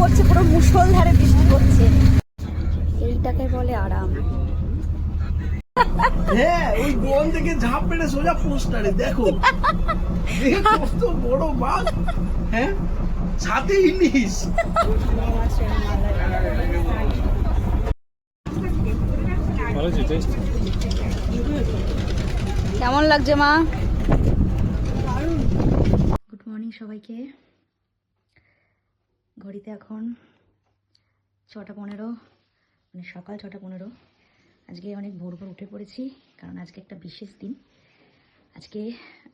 পড়ছে, পুরো মুষলধারে বৃষ্টি পড়ছে। এইটাকে বলে আরাম। হ্যাঁ, ওই বন থেকে ঝাঁপ মেরে সোজা পোস্টারে দেখো কত বড় মাছ। হ্যাঁ, সাথে ইলিশ। কেমন লাগছে মা? গুড মর্নিং সবাইকে। ঘড়িতে এখন 6:15, মানে সকাল 6:15। আজকে অনেক ভোর ভোর উঠে পড়েছি, কারণ আজকে একটা বিশেষ দিন। আজকে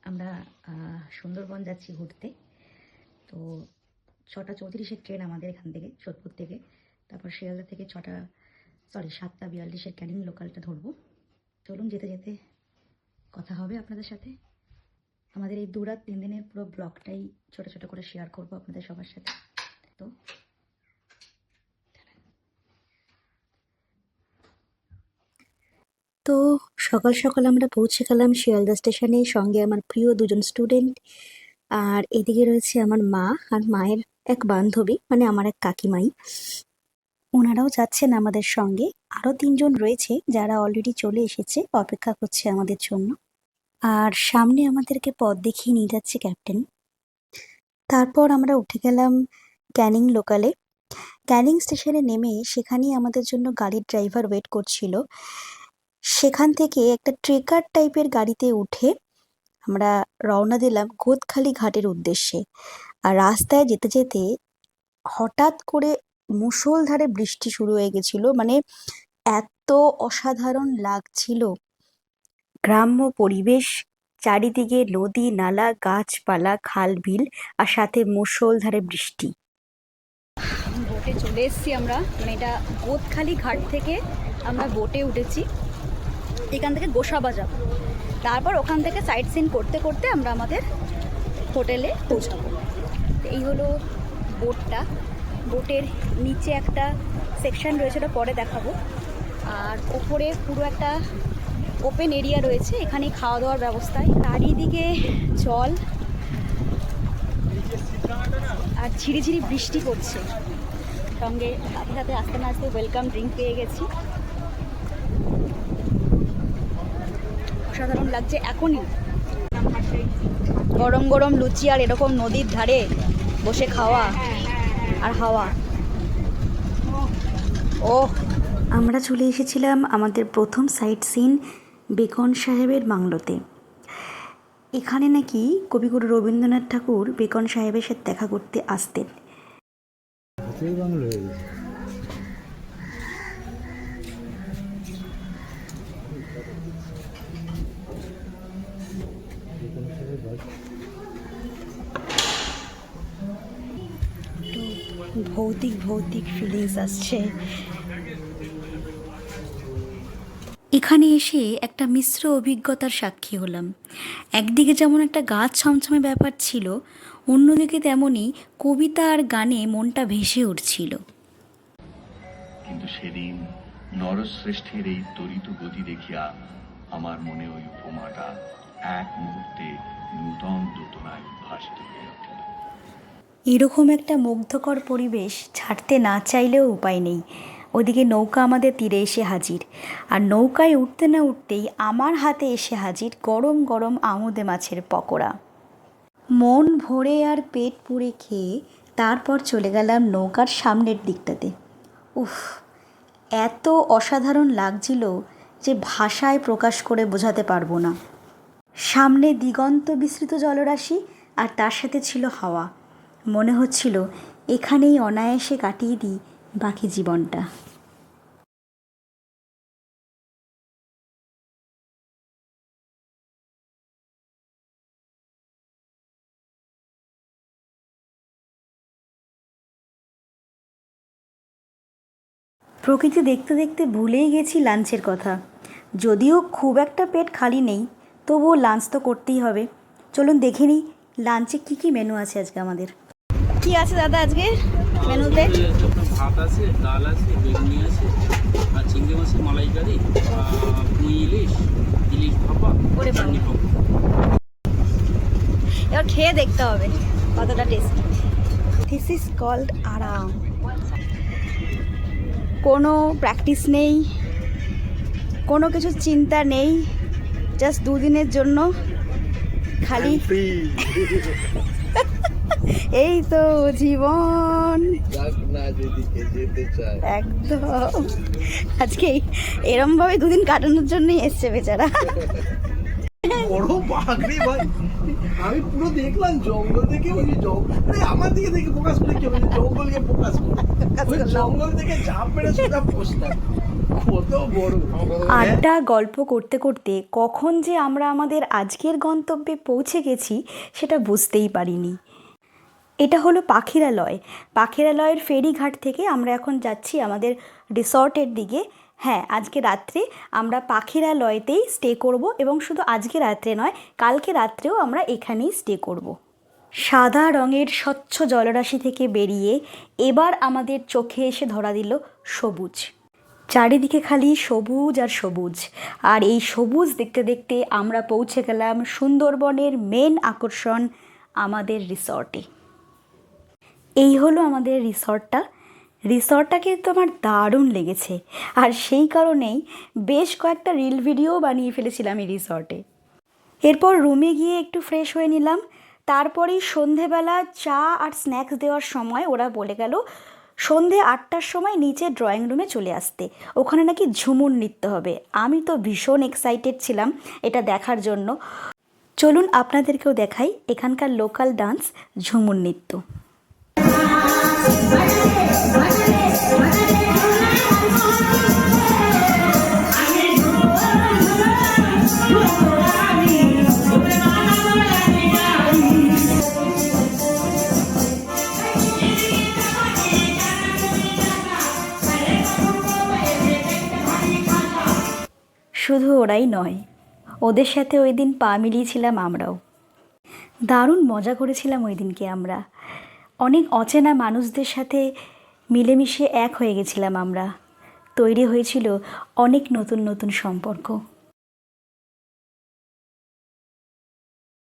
আমরা সুন্দরবন যাচ্ছি ঘুরতে। তো 6:34-এর ট্রেন আমাদের এখান থেকে, সোদপুর থেকে। তারপর শিয়ালদা থেকে 7:42-এর ক্যানিং লোকালটা ধরবো। চলুন যেতে যেতে কথা হবে আপনাদের সাথে। আমাদের এই 2 রাত 3 দিনের পুরো ব্লগটাই ছোট ছোট করে শেয়ার করব আপনাদের সবার সাথে। তো সকাল সকাল আমরা পৌঁছে গেলাম শিয়ালদা স্টেশনে। সঙ্গে আমার প্রিয় 2জন স্টুডেন্ট, আর এদিকে রয়েছে আমার মা আর মায়ের এক বান্ধবী, মানে আমার এক কাকিমাই। ওনারাও যাচ্ছেন আমাদের সঙ্গে। আরও 3জন রয়েছে যারা অলরেডি চলে এসেছে, অপেক্ষা করছে আমাদের জন্য। আর সামনে আমাদেরকে পথ দেখিয়ে নিয়ে যাচ্ছে ক্যাপ্টেন। তারপর আমরা উঠে গেলাম ক্যানিং লোকালে। ক্যানিং স্টেশনে নেমে সেখানেই আমাদের জন্য গাড়ির ড্রাইভার ওয়েট করছিল। সেখান থেকে একটা ট্রেকার টাইপের গাড়িতে উঠে আমরা রওনা দিলাম গোদখালি ঘাটের উদ্দেশ্যে। আর রাস্তায় যেতে যেতে হঠাৎ করে মুষলধারে বৃষ্টি শুরু হয়ে গেছিল। মানে এত অসাধারণ লাগছিল গ্রাম্য পরিবেশ, চারিদিকে নদী নালা, গাছপালা, খাল বিল, আর সাথে মুষলধারে বৃষ্টি। বোটে চলে এসেছি আমরা, মানে এটা গোদখালি ঘাট থেকে আমরা বোটে উঠেছি। এখান থেকে গোসাবা, তারপর ওখান থেকে সাইট সিন করতে করতে আমরা আমাদের হোটেলে পৌঁছাবো। এই হলো বোটটা। বোটের নিচে একটা সেকশন রয়েছে, ওটা পরে দেখাবো। আর ওপরে পুরো একটা ওপেন এরিয়া রয়েছে, এখানে খাওয়া দাওয়ার ব্যবস্থায়। চারিদিকে জল আর ঝিরিঝিরি বৃষ্টি পড়ছে। সঙ্গে সাথে সাথে আস্তে না আস্তে ওয়েলকাম ড্রিঙ্ক পেয়ে গেছি। অসাধারণ লাগছে। এখনই গরম গরম লুচি আর এরকম নদীর ধারে বসে খাওয়া আর হাওয়া। ও, আমরা চলে এসেছিলাম আমাদের প্রথম সাইট সিন বেকন সাহেবের বাংলোতে। এখানে নাকি কবিগুরু রবীন্দ্রনাথ ঠাকুর বেকন সাহেবের সাথে দেখা করতে আসতেন। ভৌতিক ভৌতিক ফিলিংস আসছে। এখানে এসে একটা মিশ্র অভিজ্ঞতার সাক্ষী হলাম। একদিকে যেমন একটা গাছ ছমছমে ব্যাপার ছিল, অন্যদিকে তেমনই কবিতা আর গানে মনটা ভেসে উঠছিল। কিন্তু সেদিন নরশ্রেষ্ঠের এই তরিত গতি দেখিয়া আমার মনে ওই উপমাটা এক মুহূর্তে নূতন দোতনায় উদ্ভাসিত হয়ে উঠিল। এরকম একটা মুগ্ধকর পরিবেশ ছাড়তে না চাইলেও উপায় নেই। ওদিকে নৌকা আমাদের তীরে এসে হাজির, আর নৌকায় উঠতে না উঠতেই আমার হাতে এসে হাজির গরম গরম আমুদে মাছের পকোড়া। মন ভরে আর পেট পুড়ে খেয়ে তারপর চলে গেলাম নৌকার সামনের দিকটাতে। উফ, এত অসাধারণ লাগছিল যে ভাষায় প্রকাশ করে বোঝাতে পারবো না। সামনে দিগন্ত বিস্তৃত জলরাশি, আর তার সাথে ছিল হাওয়া। মনে হচ্ছিল এখানেই অনায়াসে কাটিয়ে দিই বাকি জীবনটা। প্রকৃতি দেখতে দেখতে ভুলেই গেছি লাঞ্চের কথা। যদিও খুব একটা পেট খালি নেই, তবুও লাঞ্চ তো করতেই হবে। চলুন দেখে নিই লাঞ্চে কী কী মেনু আছে আজকে আমাদের। কি আছে দাদা আজকে মেনুতে? ভাত আছে, ডাল আছে, বেগুনি আছে, আর চিংড়ি মাছের মালাইকারি, পুঁই ইলিশ, ইলিশ ভাপা, চাটনি পাপড়। এবার খেয়ে দেখতে হবে কতটা টেস্টি। দিস ইজ কল্ড আরাম। কোনো প্র্যাকটিস নেই, কোনো কিছু চিন্তা নেই, জাস্ট দুদিনের জন্য খালি ফ্রি এই তো জীবন। যাক না যেদিকে যেতে চায়। একদম আজকে এরমভাবে দুদিন কাটানোর জন্যই এসছে বেচারা। বড় বাঘ রে ভাই, আমি পুরো দেখলাম জঙ্গল থেকে, ওই যে জঙ্গল আমার দিকে দেখে ফোকাস করে কি হবে, জঙ্গলকে ফোকাস করে ওই জঙ্গল থেকে ঝাঁপ মেরে সোজা পোস্টার, কত বড়। আড্ডা গল্প করতে করতে কখন যে আমরা আমাদের আজকের গন্তব্যে পৌঁছে গেছি সেটা বুঝতেই পারিনি। এটা হলো পাখিরালয়। পাখিরালয়ের ফেরিঘাট থেকে আমরা এখন যাচ্ছি আমাদের রিসর্টের দিকে। হ্যাঁ, আজকে রাত্রে আমরা পাখিরালয়তেই স্টে করব, এবং শুধু আজকে রাত্রে নয়, কালকে রাত্রেও আমরা এখানেই স্টে করব। সাদা রঙের স্বচ্ছ জলরাশি থেকে বেরিয়ে এবার আমাদের চোখে এসে ধরা দিল সবুজ। চারিদিকে খালি সবুজ আর সবুজ, আর এই সবুজ দেখতে দেখতে আমরা পৌঁছে গেলাম সুন্দরবনের মেন আকর্ষণ আমাদের রিসর্টে। এই হলো আমাদের রিসর্টটা কিন্তু আমার দারুণ লেগেছে, আর সেই কারণেই বেশ কয়েকটা রিল ভিডিও বানিয়ে ফেলেছিলাম এই রিসর্টে। এরপর রুমে গিয়ে একটু ফ্রেশ হয়ে নিলাম। তারপরেই সন্ধেবেলা চা আর স্ন্যাক্স দেওয়ার সময় ওরা বলে গেল সন্ধে 8টার সময় নিচে ড্রয়িং রুমে চলে আসতে, ওখানে নাকি ঝুমুর নৃত্য হবে। আমি তো ভীষণ এক্সাইটেড ছিলাম এটা দেখার জন্য। চলুন আপনাদেরকেও দেখাই এখানকার লোকাল ডান্স ঝুমুর নৃত্য। শুধু ওরাই নয়, ওদের সাথে ওই দিন পা মিলিয়েছিলাম আমরাও। দারুণ মজা করেছিলাম ওই দিনকে আমরা। অনেক অচেনা মানুষদের সাথে মিলেমিশে এক হয়ে গেছিলাম আমরা। তৈরি হয়েছিল অনেক নতুন নতুন সম্পর্ক।